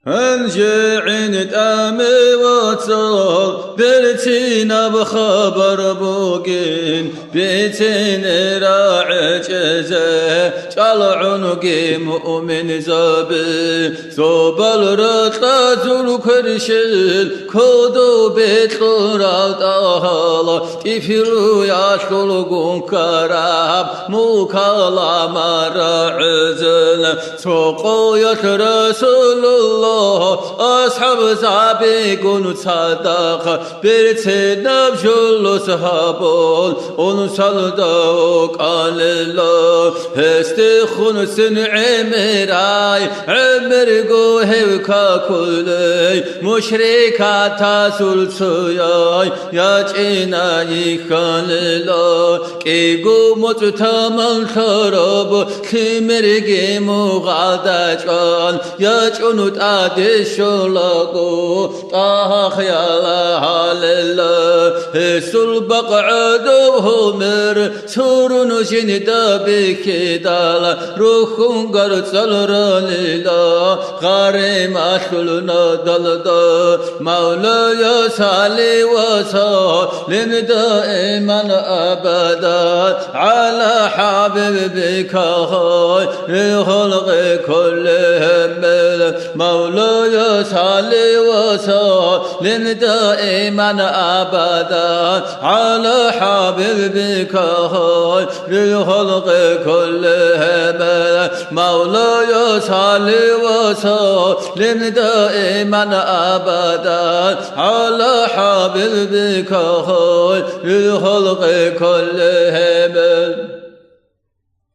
انجعين تامي وصل برتينا بخبر بوقين بيتين راعي جزا جال عنقي مؤمن زابي ثوب الرطلة الكرشل كودو بيت لورا طهلا تفرو يشلقون كراب مكالا مرا عزل سوقو رسول الله أصحاب سابقون صدق برتنا بجل صحابون ونصدق على الله استخون سن عمراي عمر قوه كاكولي مشركات سلسياي يجينا يخال الله كي قومت تمام خراب كمرقي مغادجان يجونت دشلقو طه يا لله هسل بقعدو مر سورن جند بكدال روحون قرصل رليلا غريم أشلنا دلدا مولاي صلي وسلم دائما أبدا على حبيبك خير الخلق كلهم مولاي صلي وسلم دائما أبدا على حبيبك خير الخلق كلهم مولاي صلي وسلم دائما أبدا على حبيبك خير الخلق كلهم